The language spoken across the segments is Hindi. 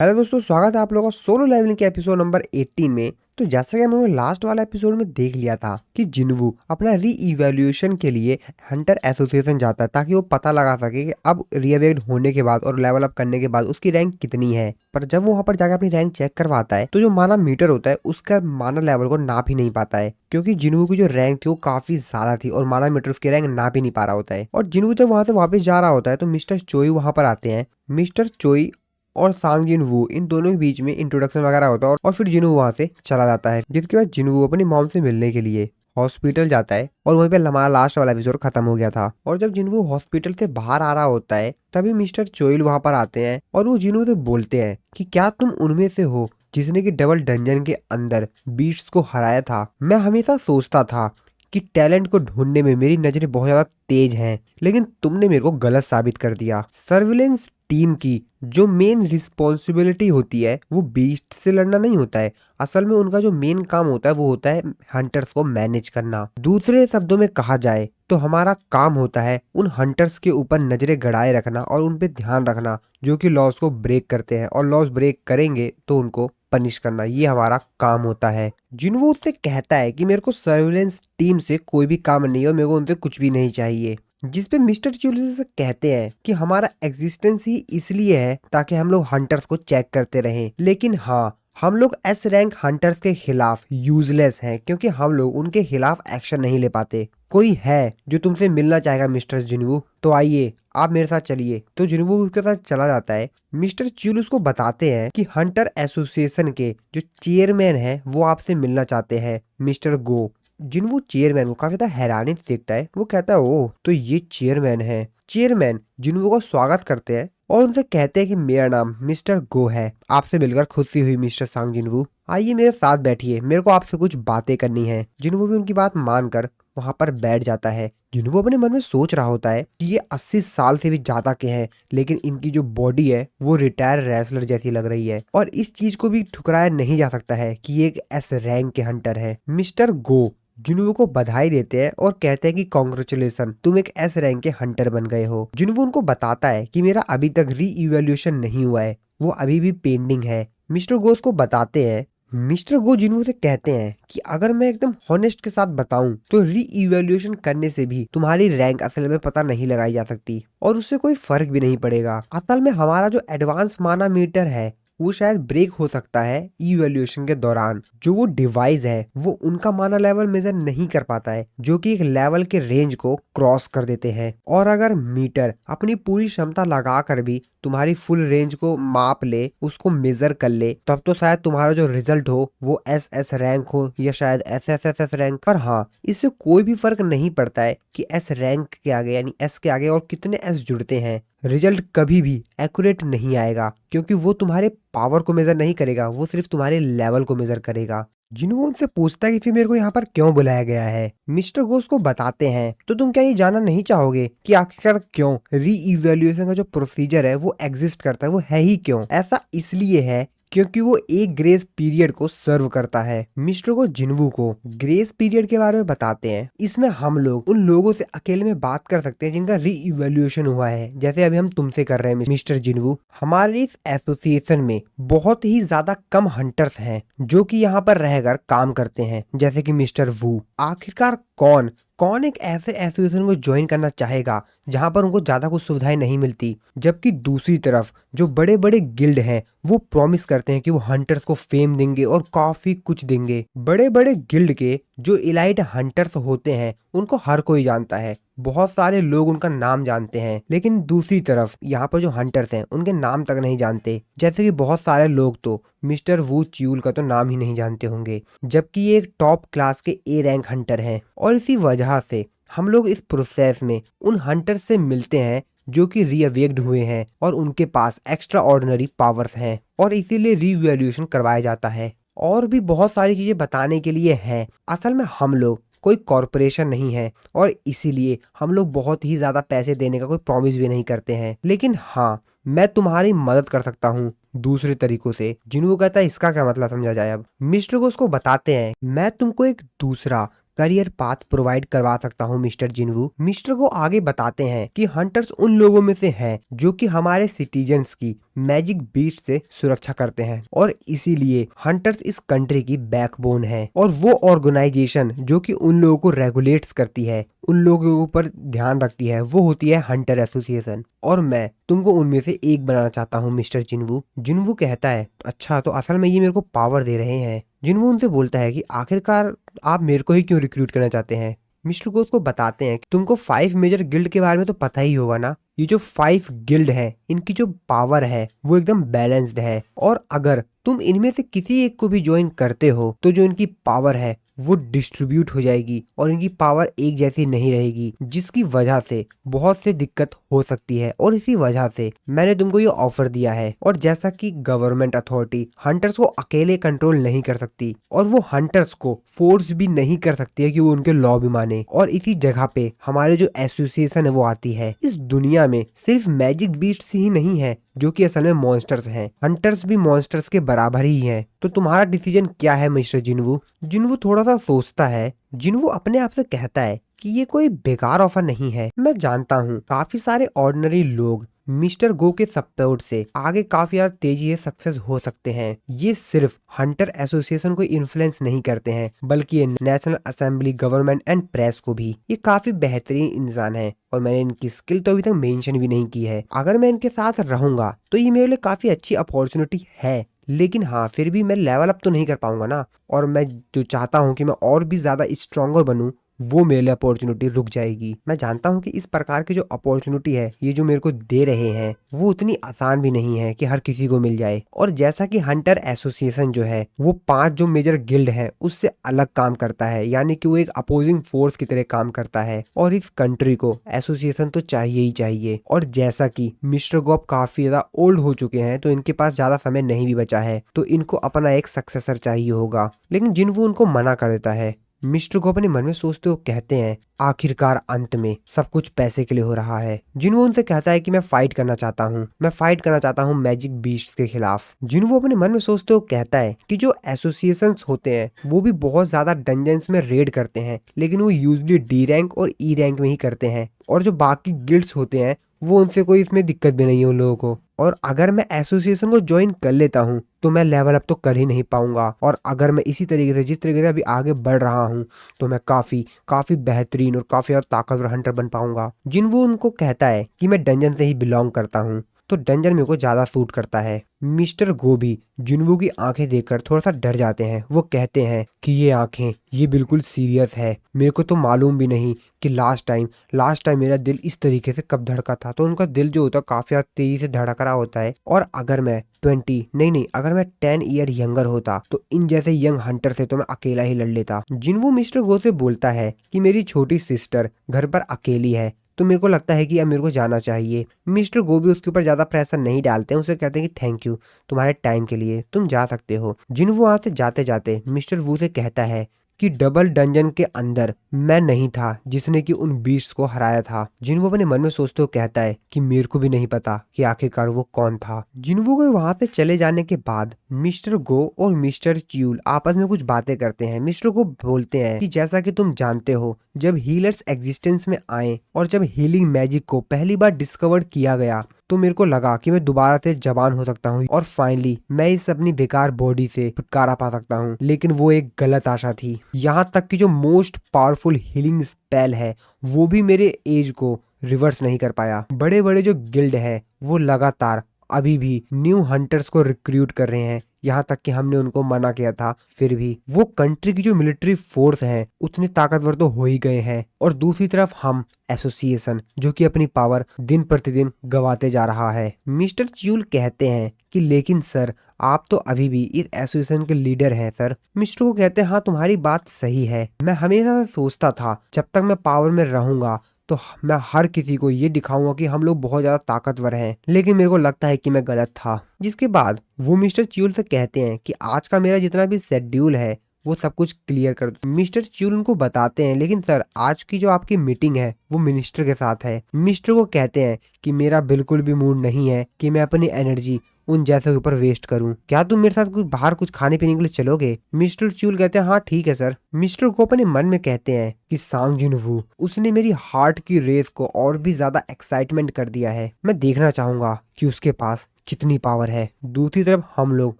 हेलो दोस्तों, स्वागत है आप लोगों का सोलो लेवलिंग के एपिसोड नंबर 18 में। तो जैसा कि हमने लास्ट वाला एपिसोड में देख लिया था कि जिन्वू अपना री इवैल्यूएशन के लिए हंटर एसोसिएशन जाता है ताकि वो पता लगा सके कि अब रीअवेक्ड होने के बाद और लेवल अप करने के बाद उसकी रैंक कितनी है। पर जब वो वहाँ पर जाकर अपनी रैंक चेक करवाता है तो जो माना मीटर होता है उसका माना लेवल को नाप ही नहीं पाता है, क्योंकि जिन्वू की जो रैंक थी वो काफी ज्यादा थी और माना मीटर उसकी रैंक नाप ही नहीं पा रहा होता है। और जिन्वू जब वहां से वापस जा रहा होता है तो मिस्टर चोई वहां पर आते हैं। मिस्टर चोई और सांग जिनवू इन दोनों के बीच में इंट्रोडक्शन वगैरह होता है और फिर जिनवू वहां से चला जाता है, जिसके बाद जिनवू अपनी मॉम से मिलने के लिए हॉस्पिटल जाता है। और वहीं पे हमारा लास्ट वाला एपिसोड खत्म हो गया था। और जब जिनवू हॉस्पिटल से बाहर आ रहा होता है तभी मिस्टर चोइल वहां पर आते हैं और वो जिनवू से बोलते हैं कि क्या तुम उनमें से हो जिसने कि डबल डंजन के अंदर बीस्ट्स को हराया था। मैं हमेशा सोचता था कि टैलेंट को ढूंढने में मेरी नजरें बहुत ज्यादा तेज हैं, लेकिन तुमने मेरे को गलत साबित कर दिया। सर्विलेंस टीम की जो मेन रिस्पॉन्सिबिलिटी होती है वो बीस्ट से लड़ना नहीं होता है। असल में उनका जो मेन काम होता है वो होता है हंटर्स को मैनेज करना। दूसरे शब्दों में कहा जाए तो हमारा काम होता है उन हंटर्स के ऊपर नजरें गड़ाए रखना और उन पे ध्यान रखना जो कि लॉस को ब्रेक करते हैं, और लॉस ब्रेक करेंगे तो उनको पनिश करना, ये हमारा काम होता है। जिनवू उससे कहता है कि मेरे को सर्विलेंस टीम से कोई भी काम नहीं है और मेरे को उनसे कुछ भी नहीं चाहिए, जिस पे मिस्टर चूलिस से कहते हैं कि हमारा एग्जिस्टेंस ही इसलिए है ताकि हम लोग हंटर्स को चेक करते रहें। लेकिन हाँ, हम लोग एस रैंक हंटर्स के खिलाफ यूजलेस हैं क्योंकि हम लोग उनके खिलाफ एक्शन नहीं ले पाते। कोई है जो तुमसे मिलना चाहेगा मिस्टर जिनवू? तो आइए आप मेरे साथ चलिए। तो जिनवू उसके साथ चला जाता है। मिस्टर च्यूल उसको बताते हैं कि हंटर एसोसिएशन के जो चेयरमैन है वो आपसे मिलना चाहते हैं, मिस्टर गो। जिनवू चेयरमैन को काफी ज्यादा हैरानी से देखता है। वो कहता है ओह, तो ये चेयरमैन है। चेयरमैन जिनवू को स्वागत करते हैं और उनसे कहते हैं कि मेरा नाम मिस्टर गो है, आपसे मिलकर खुशी हुई मिस्टर सांग जिनवू। आइए मेरे साथ बैठिए, मेरे को आपसे कुछ बातें करनी है। जिनवू भी उनकी बात मानकर वहां पर बैठ जाता है। जिनवू अपने मन में सोच रहा होता है कि ये 80 साल से भी ज्यादा के हैं, लेकिन इनकी जो बॉडी है वो रिटायर रेसलर जैसी लग रही है, और इस चीज को भी ठुकराया नहीं जा सकता है कि ये एक एस रैंक के हंटर है। मिस्टर गो जिन्वू को बधाई देते हैं और कहते हैं कि कॉन्ग्रेचुलेसन, तुम एक एस रैंक के हंटर बन गए हो। जिन्वू उनको बताता है कि मेरा अभी तक री इवैल्यूएशन नहीं हुआ है, वो अभी भी पेंडिंग है। मिस्टर गो को बताते हैं। मिस्टर गो जिन्वू से कहते हैं कि अगर मैं एकदम हॉनेस्ट के साथ बताऊं तो री इवैल्यूएशन करने से भी तुम्हारी रैंक असल में पता नहीं लगाई जा सकती और उससे कोई फर्क भी नहीं पड़ेगा। असल में हमारा जो एडवांस माना मीटर है वो शायद ब्रेक हो सकता है इवैल्यूएशन के दौरान। जो वो डिवाइस है वो उनका माना लेवल मेजर नहीं कर पाता है, जो कि एक लेवल के रेंज को क्रॉस कर देते हैं। और अगर मीटर अपनी पूरी क्षमता लगाकर भी तुम्हारी फुल रेंज को माप ले, उसको मेजर कर ले, तब तो शायद तुम्हारा जो रिजल्ट हो वो एस रैंक हो या शायद एस रैंक। पर हाँ, इससे कोई भी फर्क नहीं पड़ता है कि एस रैंक के आगे यानी एस के आगे और कितने एस जुड़ते हैं, रिजल्ट कभी भी एक्यूरेट नहीं आएगा, क्योंकि वो तुम्हारे पावर को मेजर नहीं करेगा, वो सिर्फ तुम्हारे लेवल को मेजर करेगा। जिन्हों उनसे पूछता है कि फिर मेरे को यहाँ पर क्यों बुलाया गया है। मिस्टर घोष को बताते हैं तो तुम क्या ये जानना नहीं चाहोगे कि आखिरकार क्यों री इवैल्यूएशन का जो प्रोसीजर है वो एग्जिस्ट करता है, वो है ही क्यों? ऐसा इसलिए है क्योंकि वो एक ग्रेस पीरियड को सर्व करता है। मिस्टर को जिन्वू को ग्रेस पीरियड के बारे में बताते हैं। इसमें हम लोग उन लोगों से अकेले में बात कर सकते हैं जिनका री इवैल्यूएशन हुआ है, जैसे अभी हम तुमसे कर रहे हैं मिस्टर जिन्वू। हमारे इस एसोसिएशन में बहुत ही ज्यादा कम हंटर्स हैं जो कि यहाँ पर रहकर काम करते हैं, जैसे कि मिस्टर वू। आखिरकार कौन कौन एक ऐसे एसोसिएशन को ज्वाइन करना चाहेगा जहां पर उनको ज्यादा कुछ सुविधाएं नहीं मिलती, जबकि दूसरी तरफ जो बड़े बड़े गिल्ड हैं वो प्रॉमिस करते हैं कि वो हंटर्स को फेम देंगे और काफी कुछ देंगे। बड़े बड़े गिल्ड के जो इलाइट हंटर्स होते हैं उनको हर कोई जानता है, बहुत सारे लोग उनका नाम जानते हैं, लेकिन दूसरी तरफ यहाँ पर जो हंटर्स हैं उनके नाम तक नहीं जानते। जैसे कि बहुत सारे लोग तो मिस्टर वू च्यूल का तो नाम ही नहीं जानते होंगे, जबकि ये एक टॉप क्लास के ए रैंक हंटर हैं। और इसी वजह से हम लोग इस प्रोसेस में उन हंटर्स से मिलते हैं जो कि रीअवेक्ड हुए हैं और उनके पास एक्स्ट्रा ऑर्डिनरी पावर्स हैं, और इसीलिए रीवैल्यूएशन करवाया जाता है। और भी बहुत सारी चीजें बताने के लिए हैं। असल में हम लोग कोई कॉरपोरेशन नहीं है और इसीलिए हम लोग बहुत ही ज्यादा पैसे देने का कोई प्रॉमिस भी नहीं करते हैं, लेकिन हाँ, मैं तुम्हारी मदद कर सकता हूँ दूसरे तरीकों से। जिन्हों कहता है इसका क्या मतलब समझा जाए। अब मिस्टर को उसको बताते हैं मैं तुमको एक दूसरा करियर पाथ प्रोवाइड करवा सकता हूँ मिस्टर जिनवू। मिस्टर को आगे बताते हैं कि हंटर्स उन लोगों में से हैं जो कि हमारे सिटीजन्स की मैजिक बीस्ट से सुरक्षा करते हैं और इसीलिए हंटर्स इस कंट्री की बैकबोन है और वो ऑर्गेनाइजेशन जो कि उन लोगों को रेगुलेट्स करती है, उन लोगों के ऊपर ध्यान रखती है, वो होती है हंटर एसोसिएशन और मैं तुमको उनमें से एक बनाना चाहता हूँ मिस्टर जिनवू। जिनवू कहता है अच्छा तो असल में ये मेरे को पावर दे रहे हैं। जिनवू उनसे बोलता है कि आखिरकार आप मेरे को ही क्यों रिक्रूट करना चाहते हैं। मिस्टर को उसको बताते हैं कि तुमको 5 मेजर गिल्ड के बारे में तो पता ही होगा ना। ये जो 5 गिल्ड है इनकी जो पावर है वो एकदम बैलेंस्ड है और अगर तुम इनमें से किसी एक को भी ज्वाइन करते हो तो जो इनकी पावर है वो डिस्ट्रीब्यूट हो जाएगी और इनकी पावर एक जैसी नहीं रहेगी, जिसकी वजह से बहुत से दिक्कत हो सकती है और इसी वजह से मैंने तुमको ये ऑफर दिया है। और जैसा कि गवर्नमेंट अथॉरिटी हंटर्स को अकेले कंट्रोल नहीं कर सकती और वो हंटर्स को फोर्स भी नहीं कर सकती है कि वो उनके लॉ भी माने और इसी जगह पे हमारे जो एसोसिएशन है वो आती है। इस दुनिया में सिर्फ मैजिक बीस्ट्स ही नहीं है जो कि असल में मॉन्स्टर्स हैं, हंटर्स भी मॉन्स्टर्स के बराबर ही हैं। तो तुम्हारा डिसीजन क्या है मिस्टर जिनवू। जिनवू थोड़ा सा सोचता है। जिनवू अपने आप से कहता है कि ये कोई बेकार ऑफर नहीं है। मैं जानता हूँ काफी सारे ऑर्डिनरी लोग मिस्टर गो के सपोर्ट से आगे काफी ज्यादा तेजी से सक्सेस हो सकते हैं। ये सिर्फ हंटर एसोसिएशन को इन्फ्लुएंस नहीं करते हैं बल्कि ये national assembly, government and press को भी। ये काफी बेहतरीन इंसान है और मैंने इनकी स्किल तो अभी तक मेंशन भी नहीं की है। अगर मैं इनके साथ रहूंगा तो ये मेरे लिए काफी अच्छी अपॉर्चुनिटी है, लेकिन हाँ फिर भी मैं लेवल अप तो नहीं कर पाऊंगा ना। और मैं जो चाहता हूँ कि मैं और भी ज्यादा स्ट्रॉन्गर बनूं वो मेरे लिए अपॉर्चुनिटी रुक जाएगी। मैं जानता हूँ कि इस प्रकार की जो अपॉर्चुनिटी है ये जो मेरे को दे रहे हैं वो उतनी आसान भी नहीं है कि हर किसी को मिल जाए। और जैसा कि हंटर एसोसिएशन जो है वो 5 जो मेजर गिल्ड है उससे अलग काम करता है, यानी कि वो एक अपोजिंग फोर्स की तरह काम करता है और इस कंट्री को एसोसिएशन तो चाहिए ही चाहिए। और जैसा कि मिस्टर गोप काफी ज्यादा ओल्ड हो चुके हैं तो इनके पास ज्यादा समय नहीं भी बचा है, तो इनको अपना एक सक्सेसर चाहिए होगा। लेकिन जिनवू उनको मना कर देता है। मिस्टर गो अपने मन में सोचते हुए कहते हैं आखिरकार अंत में सब कुछ पैसे के लिए हो रहा है। जिनवू उनसे कहता है कि मैं फाइट करना चाहता हूँ, मैं फाइट करना चाहता हूँ मैजिक बीस्ट्स के खिलाफ। जिनवू अपने मन में सोचते हुए कहता है कि जो एसोसिएशंस होते हैं वो भी बहुत ज्यादा डंजन्स में रेड करते हैं, लेकिन वो यूजली डी रैंक और ई रैंक में ही करते हैं और जो बाकी गिल्ड्स होते हैं वो उनसे कोई इसमें दिक्कत भी नहीं है उन लोगों को। और अगर मैं एसोसिएशन को ज्वाइन कर लेता हूँ तो मैं लेवल अप तो कर ही नहीं पाऊंगा और अगर मैं इसी तरीके से जिस तरीके से अभी आगे बढ़ रहा हूँ तो मैं काफी बेहतरीन और काफी ज्यादा ताकतवर हंटर बन पाऊंगा। जिनवू उनको कहता है कि मैं डंजन से ही बिलोंग करता हूँ तो डंजन मेरे को ज्यादा सूट करता है। मिस्टर गो भी जिनवू की आंखें देखकर थोड़ा सा डर जाते हैं। वो कहते हैं कि ये आंखें ये बिल्कुल सीरियस है, मेरे को तो मालूम भी नहीं कि लास्ट टाइम मेरा दिल इस तरीके से कब धड़का था। तो उनका दिल जो होता है काफी तेजी से धड़क रहा होता है और अगर मैं 10 ईयर यंगर होता तो इन जैसे यंग हंटर से तो मैं अकेला ही लड़ लेता। जिनवू मिस्टर गो से बोलता है कि मेरी छोटी सिस्टर घर पर अकेली है तो मेरे को लगता है कि अब मेरे को जाना चाहिए। मिस्टर गो भी उसके ऊपर ज्यादा प्रेशर नहीं डालते हैं, उसे कहते हैं कि थैंक यू तुम्हारे टाइम के लिए, तुम जा सकते हो। जिनवू वहां से जाते जाते मिस्टर वू से कहता है कि डबल डंजन के अंदर मैं नहीं था जिसने कि उन बीस्ट को हराया था। जिनवू अपने मन में सोचते हुए कहता है कि मेरे को भी नहीं पता कि आखिरकार वो कौन था। जिनवू के वहां से चले जाने के बाद मिस्टर गो और मिस्टर च्यूल आपस में कुछ बातें करते हैं। मिस्टर गो बोलते हैं कि जैसा कि तुम जानते हो जब हीलर्स एग्जिस्टेंस में आए और जब हीलिंग मैजिक को पहली बार डिस्कवर किया गया तो मेरे को लगा कि मैं दोबारा से जवान हो सकता हूँ और फाइनली मैं इस अपनी बेकार बॉडी से छुटकारा पा सकता हूँ। लेकिन वो एक गलत आशा थी। यहाँ तक कि जो मोस्ट पावरफुल हीलिंग स्पेल है वो भी मेरे एज को रिवर्स नहीं कर पाया। बड़े बड़े जो गिल्ड है वो लगातार अभी भी न्यू हंटर्स को रिक्रूट कर रहे हैं, यहाँ तक कि हमने उनको मना किया था फिर भी वो कंट्री की जो मिलिट्री फोर्स है उतने ताकतवर तो हो ही गए हैं। और दूसरी तरफ हम एसोसिएशन जो कि अपनी पावर दिन प्रतिदिन गवाते जा रहा है। मिस्टर च्यूल कहते हैं कि लेकिन सर आप तो अभी भी इस एसोसिएशन के लीडर हैं सर। मिस्टर को कहते हैं हाँ तुम्हारी बात सही है, मैं हमेशा से सोचता था जब तक मैं पावर में रहूंगा तो मैं हर किसी को ये दिखाऊंगा कि हम लोग बहुत ज्यादा ताकतवर हैं, लेकिन मेरे को लगता है कि मैं गलत था। जिसके बाद वो मिस्टर च्यूल से कहते हैं कि आज का मेरा जितना भी शेड्यूल है वो सब कुछ क्लियर कर दो। मिस्टर च्यूल उनको बताते हैं लेकिन सर आज की जो आपकी मीटिंग है वो मिनिस्टर के साथ है। मिस्टर को कहते हैं कि मेरा बिल्कुल भी मूड नहीं है कि मैं अपनी एनर्जी उन जैसे के ऊपर वेस्ट करूं। क्या तुम मेरे साथ कुछ बाहर कुछ खाने पीने के लिए चलोगे? मिस्टर च्यूल कहते हैं हाँ ठीक है सर। मिस्टर को अपने मन में कहते हैं कि सांग जिनवू, उसने मेरी हार्ट की रेस को और भी ज्यादा एक्साइटमेंट कर दिया है। मैं देखना चाहूंगा कि उसके पास कितनी पावर है। दूसरी तरफ हम लोग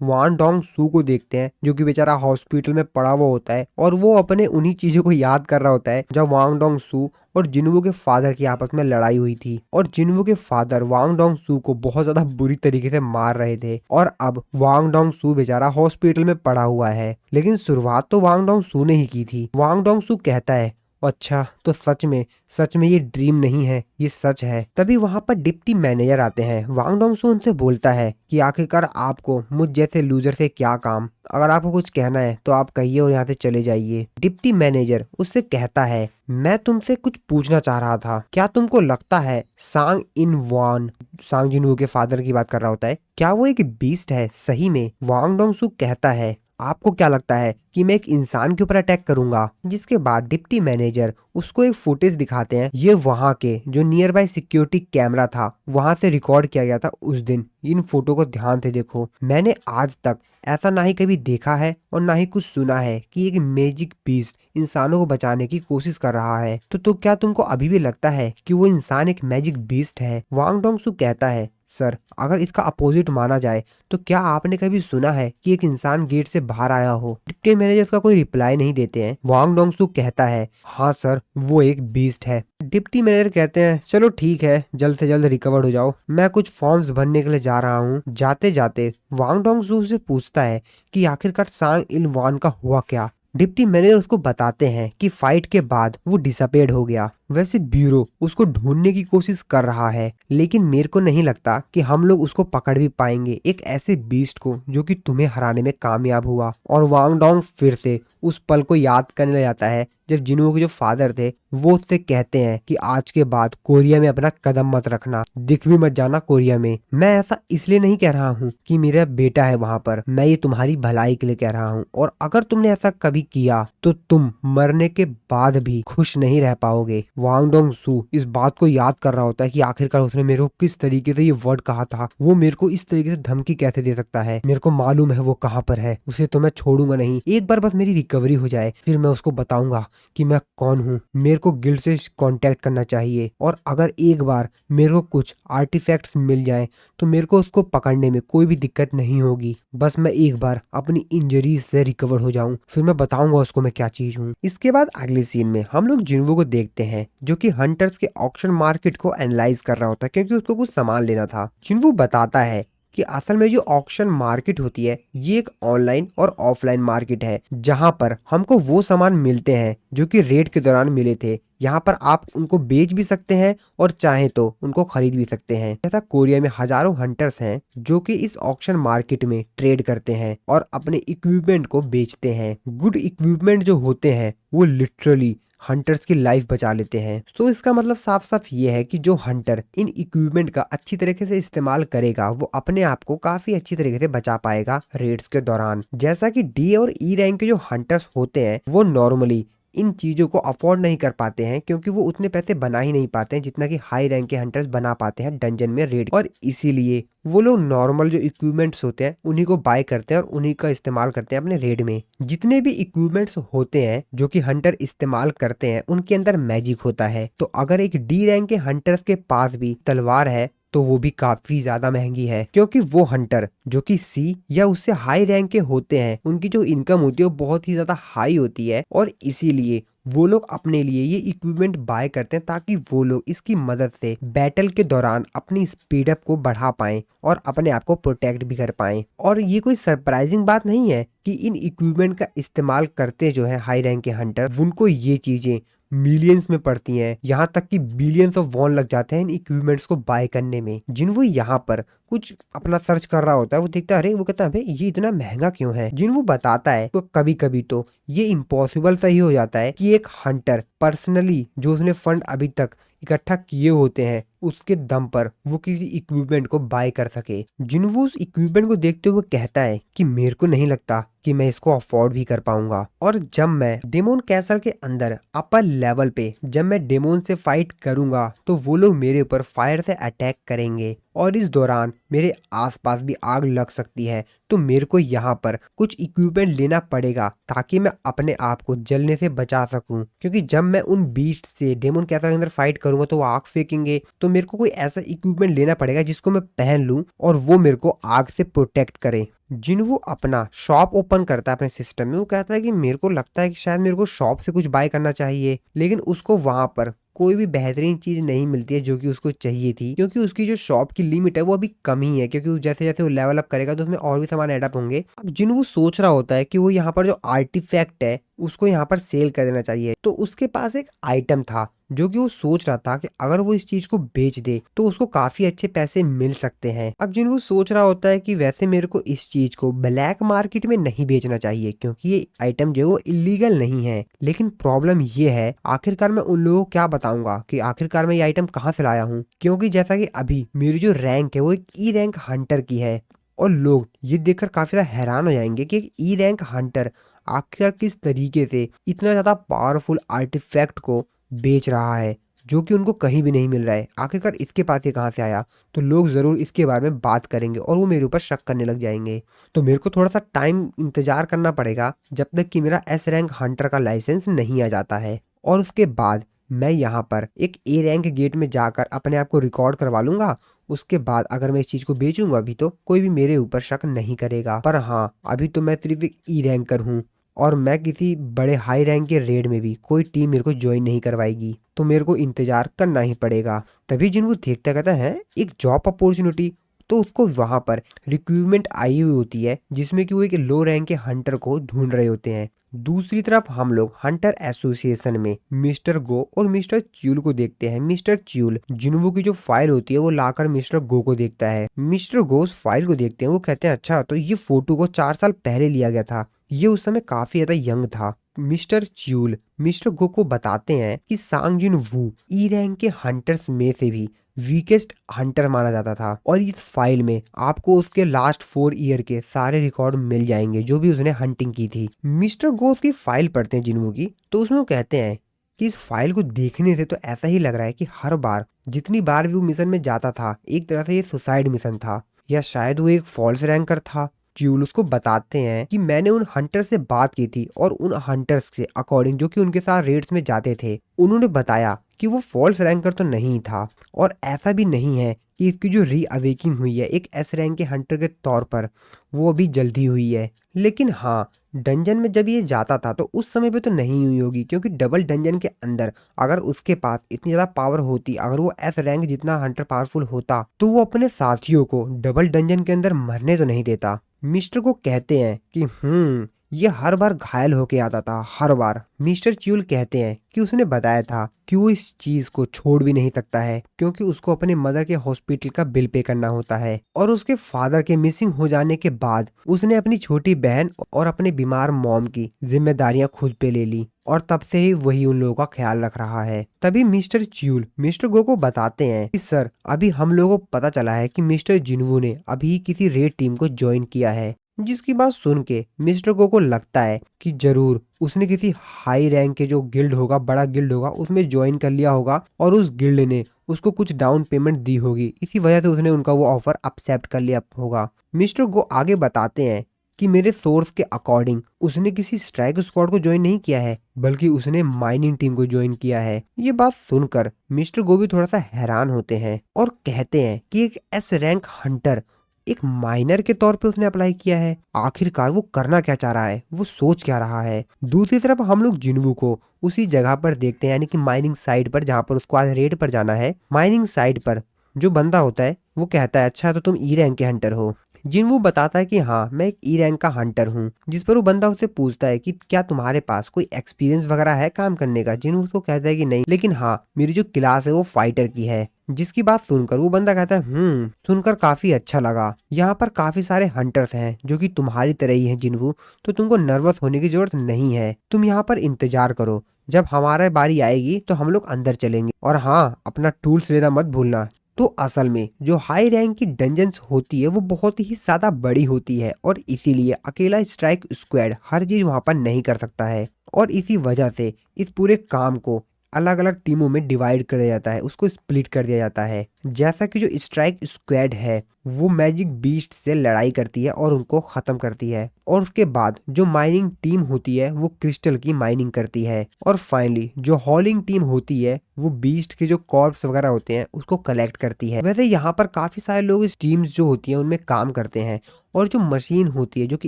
वान डोंग सू को देखते हैं, जो कि बेचारा हॉस्पिटल में पड़ा हुआ होता है और वो अपने उन्हीं चीजों को याद कर रहा होता है जब वांग डोंग सू और जिनवू के फादर की आपस में लड़ाई हुई थी और जिनवू के फादर वांग डोंग सू को बहुत ज्यादा बुरी तरीके से मार रहे थे और अब वांग डोंग सू बेचारा हॉस्पिटल में पड़ा हुआ है। लेकिन शुरुआत तो वांग डोंग सू ने ही की थी। वांग डोंग सू कहता है अच्छा तो सच में ये ड्रीम नहीं है, ये सच है। तभी वहां पर डिप्टी मैनेजर आते हैं। वांग डोंग उनसे बोलता है कि आखिरकार आपको मुझ जैसे लूजर से क्या काम, अगर आपको कुछ कहना है तो आप कहिए और यहाँ से चले जाइए। डिप्टी मैनेजर उससे कहता है मैं तुमसे कुछ पूछना चाह रहा था, क्या तुमको लगता है सांग इन वान, सांग जिनवू के फादर की बात कर रहा होता है, क्या वो एक बीस्ट है सही में? वांग डोंग सू कहता है आपको क्या लगता है कि मैं एक इंसान के ऊपर अटैक करूंगा? जिसके बाद डिप्टी मैनेजर उसको एक फुटेज दिखाते हैं। ये वहां के जो नियर बाय सिक्योरिटी कैमरा था वहां से रिकॉर्ड किया गया था उस दिन। इन फोटो को ध्यान से देखो। मैंने आज तक ऐसा ना ही कभी देखा है और ना ही कुछ सुना है कि एक मैजिक बीस्ट इंसानों को बचाने की कोशिश कर रहा है। तो क्या तुमको अभी भी लगता है कि वो इंसान एक मैजिक बीस्ट है? वांग डोंग सू कहता है सर अगर इसका अपोजिट माना जाए तो क्या आपने कभी सुना है कि एक इंसान गेट से बाहर आया हो? डिप्टी मैनेजर का कोई रिप्लाई नहीं देते हैं। वांग डोंग सू कहता है हाँ सर वो एक बीस्ट है। डिप्टी मैनेजर कहते हैं चलो ठीक है, जल्द से जल्द रिकवर हो जाओ, मैं कुछ फॉर्म्स भरने के लिए जा रहा हूँ। जाते जाते वांग डोंग सू से पूछता है कि आखिरकार सांग इन वान का हुआ क्या? डिप्टी मैनेजर उसको बताते हैं कि फाइट के बाद वो डिसअपेयर्ड हो गया। वैसे ब्यूरो उसको ढूंढने की कोशिश कर रहा है, लेकिन मेरे को नहीं लगता कि हम लोग उसको पकड़ भी पाएंगे, एक ऐसे बीस्ट को जो कि तुम्हें हराने में कामयाब हुआ। और वांग डोंग फिर से उस पल को याद करने लग जाता है जब जिनवू के जो फादर थे वो उससे कहते हैं कि आज के बाद कोरिया में अपना कदम मत रखना, दिख भी मत जाना कोरिया में। मैं ऐसा इसलिए नहीं कह रहा हूँ कि मेरा बेटा है वहां पर, मैं ये तुम्हारी भलाई के लिए कह रहा हूँ और अगर तुमने ऐसा कभी किया तो तुम मरने के बाद भी खुश नहीं रह पाओगे। वांग डोंग सू इस बात को याद कर रहा होता है कि आखिरकार उसने मेरे को किस तरीके से ये वर्ड कहा था, वो मेरे को इस तरीके से धमकी कैसे दे सकता है, मेरे को मालूम है वो कहाँ पर है, उसे तो मैं छोड़ूंगा नहीं। एक बार बस मेरी रिकवरी हो जाए फिर मैं उसको बताऊंगा कि मैं कौन हूँ। मेरे को गिल्ड से कांटेक्ट करना चाहिए और अगर एक बार मेरे को कुछ आर्टिफैक्ट्स मिल जाए तो मेरे को उसको पकड़ने में कोई भी दिक्कत नहीं होगी। बस मैं एक बार अपनी इंजरीज से रिकवर हो जाऊं फिर मैं बताऊंगा उसको मैं क्या चीज हूँ। इसके बाद अगले सीन में हम लोग जिनवू को देखते हैं जो कि हंटर्स के ऑक्शन मार्केट को एनालाइज कर रहा होता है क्योंकि उसको कुछ सामान लेना था। जिनवू बताता है कि असल में जो ऑक्शन मार्केट होती है ये एक ऑनलाइन और ऑफलाइन मार्केट है जहां पर हमको वो सामान मिलते हैं जो कि रेड के दौरान मिले थे। यहाँ पर आप उनको बेच भी सकते हैं और चाहे तो उनको खरीद भी सकते हैं। ऐसा कोरिया में हजारों हंटर्स हैं जो कि इस ऑक्शन मार्केट में ट्रेड करते हैं और अपने इक्विपमेंट को बेचते हैं। गुड इक्विपमेंट जो होते हैं वो लिटरली हंटर्स की लाइफ बचा लेते हैं। तो इसका मतलब साफ साफ ये है कि जो हंटर इन इक्विपमेंट का अच्छी तरीके से इस्तेमाल करेगा वो अपने आप को काफी अच्छी तरीके से बचा पाएगा रेड्स के दौरान। जैसा कि डी और ई रैंक के जो हंटर्स होते हैं वो नॉर्मली इन चीजों को अफोर्ड नहीं कर पाते हैं क्योंकि वो उतने पैसे बना ही नहीं पाते हैं जितना कि हाई रैंक के हंटर्स बना पाते हैं डंजन में रेड, और इसीलिए वो लोग नॉर्मल जो इक्विपमेंट्स होते हैं उन्हीं को बाय करते हैं और उन्हीं का इस्तेमाल करते हैं अपने रेड में। जितने भी इक्विपमेंट्स होते हैं जो कि हंटर इस्तेमाल करते हैं उनके अंदर मैजिक होता है। तो अगर एक डी रैंक के हंटर्स के पास भी तलवार है तो वो भी काफी ज्यादा महंगी है क्योंकि वो हंटर जो कि सी या उससे हाई रैंक के होते हैं उनकी जो इनकम होती है वो बहुत ही ज्यादा हाई होती है और इसीलिए वो लोग अपने लिए ये इक्विपमेंट बाय करते हैं ताकि वो लोग इसकी मदद से बैटल के दौरान अपनी स्पीड अप को बढ़ा पाएं और अपने आप को प्रोटेक्ट भी कर पाएं। और ये कोई सरप्राइजिंग बात नहीं है कि इन इक्विपमेंट का इस्तेमाल करते जो है हाई रैंक के हंटर उनको ये चीजें मिलियंस में पड़ती हैं, यहाँ तक कि बिलियंस ऑफ वॉन लग जाते हैं इन इक्विपमेंट्स को बाय करने में। जिन वो यहाँ पर कुछ अपना सर्च कर रहा होता है वो देखता है अरे वो कहता है भाई ये इतना महंगा क्यों है। जिन वो बताता है तो कभी कभी तो ये इम्पॉसिबल सही हो जाता है कि एक हंटर पर्सनली जो उसने फंड अभी तक इकट्ठा किए होते हैं उसके दम पर वो किसी इक्विपमेंट को बाय कर सके। जिन्वू उस इक्विपमेंट को देखते हुए कहता है कि मेरे को नहीं लगता कि मैं इसको अफोर्ड भी कर पाऊंगा, और जब मैं डेमोन कैसल के अंदर अपर लेवल पे जब मैं डेमोन से फाइट करूंगा तो वो लोग मेरे ऊपर फायर से अटैक करेंगे और इस दौरान मेरे आसपास भी आग लग सकती है। तो मेरे को यहाँ पर कुछ इक्विपमेंट लेना पड़ेगा ताकि मैं अपने आप को जलने से बचा सकूं, क्योंकि जब मैं उन बीस्ट से डेमोन कैसल के अंदर फाइट करूंगा तो वो आग फेंकेंगे। तो मेरे को कोई ऐसा इक्विपमेंट लेना पड़ेगा जिसको मैं पहन लूं और वो मेरे को आग से प्रोटेक्ट करे। जिन्वू अपना शॉप ओपन करता है अपने सिस्टम में। वो कहता है कि मेरे को लगता है कि शायद मेरे को शॉप से कुछ बाय करना चाहिए, लेकिन उसको वहां पर कोई भी बेहतरीन चीज नहीं मिलती है जो कि उसको चाहिए थी, क्योंकि उसकी जो शॉप की लिमिट है वो अभी कम ही है, क्योंकि जैसे जैसे वो लेवल अप करेगा तो उसमें और भी सामान ऐड अप होंगे। अब जिन्वू सोच रहा होता है कि वो यहाँ पर जो आर्टिफैक्ट है उसको यहाँ पर सेल कर देना चाहिए। तो उसके पास एक आइटम था जो कि वो सोच रहा था कि अगर वो इस चीज को बेच दे तो उसको काफी अच्छे पैसे मिल सकते हैं। अब जिन्वू सोच रहा होता है कि वैसे मेरे को इस चीज को ब्लैक मार्केट में नहीं बेचना चाहिए, क्योंकि ये आइटम जो है वो इलीगल नहीं है। लेकिन प्रॉब्लम ये है आखिरकार मैं उन लोगों को क्या बताऊंगा कि आखिरकार मैं ये आइटम कहाँ से लाया हूँ, क्योंकि जैसा कि अभी मेरी जो रैंक है वो एक ई रैंक हंटर की है और लोग ये देखकर काफी ज्यादा हैरान हो जाएंगे कि एक ई रैंक हंटर आखिरकार किस तरीके से इतना ज्यादा पावरफुल आर्टिफैक्ट को बेच रहा है जो कि उनको कहीं भी नहीं मिल रहा है। आखिरकार इसके पास ये कहाँ से आया? तो लोग जरूर इसके बारे में बात करेंगे और वो मेरे ऊपर शक करने लग जाएंगे। तो मेरे को थोड़ा सा टाइम इंतजार करना पड़ेगा जब तक कि मेरा एस रैंक हंटर का लाइसेंस नहीं आ जाता है, और उसके बाद मैं यहाँ पर एक ए रैंक गेट में जाकर अपने आप को रिकॉर्ड करवा लूंगा। उसके बाद अगर मैं इस चीज को बेचूंगा अभी तो कोई भी मेरे ऊपर शक नहीं करेगा। पर हाँ, अभी तो मैं सिर्फ एक ई रैंकर हूँ और मैं किसी बड़े हाई रैंक के रेड में भी कोई टीम मेरे को ज्वाइन नहीं करवाएगी, तो मेरे को इंतजार करना ही पड़ेगा। तभी जिन्वू देखता कहता है एक जॉब अपॉर्चुनिटी। तो उसको वहां पर रिक्रूटमेंट आई हुई होती है जिसमें कि वो एक लो रैंक के हंटर को ढूंढ रहे होते हैं। दूसरी तरफ हम लोग हंटर एसोसिएशन में मिस्टर गो और मिस्टर च्यूल को देखते हैं। मिस्टर च्यूल जिन्वू की जो फाइल होती है वो लाकर मिस्टर गो को देखता है। मिस्टर गो उस फाइल को देखते हैं। वो कहते हैं अच्छा, तो ये फोटो को 4 साल पहले लिया गया था, ये उस समय काफी ज्यादा यंग था। मिस्टर च्यूल मिस्टर गो को बताते हैं कि सांग जिन वू ई रैंक के हंटर्स में से भी वीकेस्ट हंटर माना जाता था, और इस फाइल में आपको उसके लास्ट 4 ईयर के सारे रिकॉर्ड मिल जाएंगे जो भी उसने हंटिंग की थी। मिस्टर गो उसकी फाइल पढ़ते हैं जिन्वू की, तो उसमें वो कहते हैं कि इस फाइल को देखने से तो ऐसा ही लग रहा है कि हर बार जितनी बार भी वो मिशन में जाता था एक तरह से ये सुसाइड मिशन था, या शायद वो एक फॉल्स रैंकर था। च्यूल उसको बताते हैं कि मैंने उन हंटर से बात की थी और उन हंटर्स से अकॉर्डिंग जो कि उनके साथ रेड्स में जाते थे उन्होंने बताया कि वो फॉल्स रैंकर तो नहीं था, और ऐसा भी नहीं है कि इसकी जो री अवेकिंग हुई है एक एस रैंक के हंटर के तौर पर वो अभी जल्दी हुई है। लेकिन हाँ, डंजन में जब ये जाता था तो उस समय पे तो नहीं हुई होगी, क्योंकि डबल डंजन के अंदर अगर उसके पास इतनी ज्यादा पावर होती, अगर वो एस रैंक जितना हंटर पावरफुल होता तो वो अपने साथियों को डबल डंजन के अंदर मरने तो नहीं देता। मिस्टर को कहते हैं कि ये हर बार घायल होके आता था, हर बार। मिस्टर च्यूल कहते हैं कि उसने बताया था कि वो इस चीज को छोड़ भी नहीं सकता है क्योंकि उसको अपने मदर के हॉस्पिटल का बिल पे करना होता है, और उसके फादर के मिसिंग हो जाने के बाद उसने अपनी छोटी बहन और अपने बीमार मॉम की जिम्मेदारियां खुद पे ले ली, और तब से ही वही उन लोगों का ख्याल रख रहा है। तभी मिस्टर च्यूल मिस्टर गो को बताते हैं कि सर, अभी हम लोगों को पता चला है कि मिस्टर जिन्वू ने अभी किसी रेड टीम को ज्वाइन किया है। जिसकी बात सुन के मिस्टर गो को लगता है कि जरूर उसने किसी हाई रैंक के जो गिल्ड होगा, बड़ा गिल्ड होगा, उसमें ज्वाइन कर लिया होगा और उस गिल्ड ने उसको कुछ डाउन पेमेंट दी होगी, इसी वजह से उसने उनका वो ऑफर एक्सेप्ट कर लिया होगा। मिस्टर गो आगे बताते हैं कि मेरे सोर्स के अकॉर्डिंग उसने किसी स्ट्राइक स्क्वाड को ज्वाइन नहीं किया है बल्कि उसने माइनिंग टीम को ज्वाइन किया है। ये बात सुनकर मिस्टर गो भी थोड़ा सा हैरान होते हैं और कहते हैं कि एक एस रैंक हंटर एक माइनर के तौर पे उसने अप्लाई किया है, आखिरकार वो करना क्या चाह रहा है, वो सोच क्या रहा है। दूसरी तरफ हम लोग जिन्वू को उसी जगह पर देखते हैं, यानी कि माइनिंग साइट पर जहाँ पर उसको आज रेड पर जाना है। माइनिंग साइट पर जो बंदा होता है वो कहता है अच्छा, तो तुम ई रैंक के हंटर हो। जिन्वू बताता है कि हाँ, मैं एक ई रैंक का हंटर हूँ। जिस पर वो बंदा उससे पूछता है कि क्या तुम्हारे पास कोई एक्सपीरियंस वगैरह है काम करने का। जिन्वू उसको कहता है कि नहीं, लेकिन हाँ, मेरी जो क्लास है वो फाइटर की है। जिसकी बात सुनकर वो बंदा कहता है सुनकर काफी अच्छा लगा। यहाँ पर काफी सारे हंटर्स हैं जो कि तुम्हारी तरह ही हैं जिन्वू, तो तुमको नर्वस होने की जरूरत नहीं है। तुम यहाँ पर इंतजार करो, जब हमारा बारी आएगी तो हम लोग अंदर चलेंगे। और हाँ, अपना टूल्स लेना मत भूलना। तो असल में जो हाई रैंक की डंजन्स होती है वो बहुत ही ज्यादा बड़ी होती है और इसीलिए अकेला स्ट्राइक स्क्वाड हर चीज वहां पर नहीं कर सकता है। और इसी वजह से इस पूरे काम को अलग अलग टीमों में डिवाइड कर दिया जाता है, उसको स्प्लिट कर दिया जाता है। जैसा कि जो स्ट्राइक स्क्वाड है वो मैजिक बीस्ट से लड़ाई करती है और उनको खत्म करती है। और उसके बाद जो माइनिंग टीम होती है वो क्रिस्टल की माइनिंग करती है। और फाइनली जो हॉलिंग टीम होती है वो बीस्ट के जो कॉर्प्स वगैरह होते हैं उसको कलेक्ट करती है। वैसे यहाँ पर काफी सारे लोग इस टीम्स जो होती हैं उनमें काम करते हैं। और जो मशीन होती है जो कि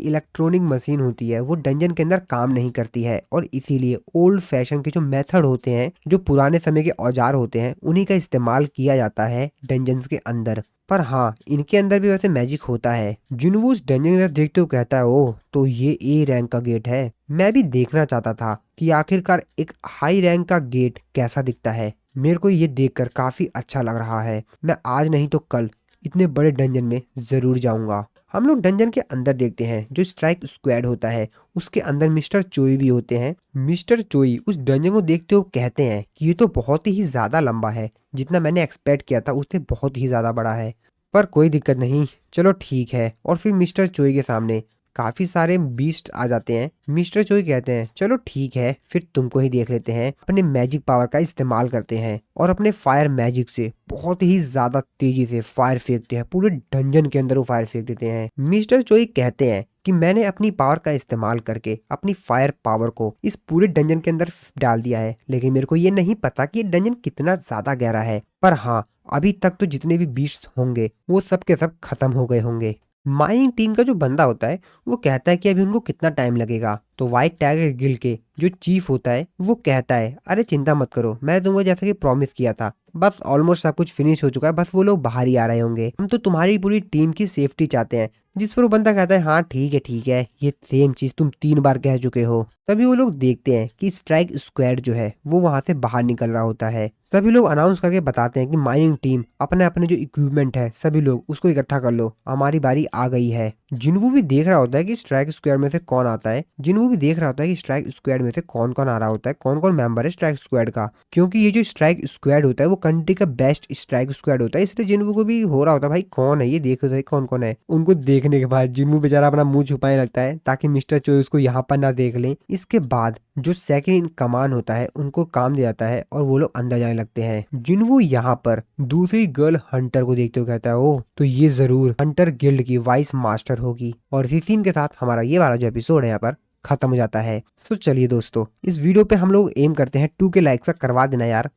इलेक्ट्रॉनिक मशीन होती है वो डंजन के अंदर काम नहीं करती है। और इसीलिए ओल्ड फैशन के जो मेथड होते हैं, जो पुराने समय के औजार होते हैं, उन्हीं का इस्तेमाल किया जाता है डंजन्स के अंदर। पर हाँ, इनके अंदर भी वैसे मैजिक होता है। जिन्वू उस डंजन के देखते हुए कहता है, ओह तो ये ए रैंक का गेट है। मैं भी देखना चाहता था कि आखिरकार एक हाई रैंक का गेट कैसा दिखता है। मेरे को ये देखकर काफी अच्छा लग रहा है। मैं आज नहीं तो कल इतने बड़े डंजन में जरूर जाऊंगा। हम लोग डंजन के अंदर देखते हैं जो स्ट्राइक स्क्वाड होता है उसके अंदर मिस्टर चोई भी होते हैं। मिस्टर चोई उस डंजन को देखते हुए कहते हैं कि ये तो बहुत ही ज्यादा लंबा है, जितना मैंने एक्सपेक्ट किया था उससे बहुत ही ज्यादा बड़ा है। पर कोई दिक्कत नहीं, चलो ठीक है। और फिर मिस्टर चोई के सामने काफी सारे बीस्ट आ जाते हैं। मिस्टर चोई कहते हैं चलो ठीक है, फिर तुमको ही देख लेते हैं। अपने मैजिक पावर का इस्तेमाल करते हैं और अपने फायर मैजिक से बहुत ही ज्यादा तेजी से फायर फेंकते हैं। पूरे डंजन के अंदर वो फायर फेंक देते हैं। मिस्टर चोई कहते हैं कि मैंने अपनी पावर का इस्तेमाल करके अपनी फायर पावर को इस पूरे डंजन के अंदर डाल दिया है, लेकिन मेरे को ये नहीं पता कि ये डंजन कितना ज्यादा गहरा है। पर हाँ, अभी तक तो जितने भी बीस्ट होंगे वो सब के सब खत्म हो गए होंगे। माइनिंग टीम का जो बंदा होता है वो कहता है कि अभी उनको कितना टाइम लगेगा। तो व्हाइट टाइगर गिल्ड के जो चीफ होता है वो कहता है अरे चिंता मत करो, मैं तुमको जैसा कि प्रॉमिस किया था बस ऑलमोस्ट सब कुछ फिनिश हो चुका है, बस वो लोग बाहर ही आ रहे होंगे। हम तो तुम्हारी पूरी टीम की सेफ्टी चाहते हैं। जिस पर वो बंदा कहता है हाँ ठीक है, ये सेम चीज तुम 3 बार कह चुके हो। तभी वो लोग देखते हैं कि स्ट्राइक स्क्वाड जो है वो वहां से बाहर निकल रहा होता है। सभी लोग अनाउंस करके बताते हैं कि माइनिंग टीम अपने अपने जो इक्विपमेंट है सभी लोग उसको इकट्ठा कर लो, हमारी बारी आ गई है। जिन्वू भी देख रहा होता है कि स्ट्राइक स्क्वाड में से कौन आता है। जिन्वू भी देख रहा होता है कि स्ट्राइक स्क्वाड में से कौन कौन आ रहा होता है, कौन कौन मेंबर है स्ट्राइक स्क्वाड का। क्योंकि ये जो स्ट्राइक स्क्वाड होता है वो कंट्री का बेस्ट स्ट्राइक स्क्वाड होता है, इसलिए जिन्वू को भी हो रहा होता है भाई कौन है ये, देखो सही कौन कौन है। उनको देखने के बाद जिन्वू बेचारा अपना मुंह छुपाने लगता है ताकि मिस्टर चोई उसको यहाँ पर ना देख ले। इसके बाद जो सेकंड इन कमान होता है उनको काम दिया जाता है और वो लोग अंदर जाने लगते हैं। जिन्वू यहाँ पर दूसरी गर्ल हंटर को देखते हुए कहता है ओह तो ये जरूर हंटर गिल्ड की वाइस मास्टर होगी। और इसी सीन के साथ हमारा ये वाला जो एपिसोड है यहाँ पर खत्म हो जाता है। तो चलिए दोस्तों, इस वीडियो पे हम लोग एम करते हैं 2 के लाइक्स का करवा देना यार।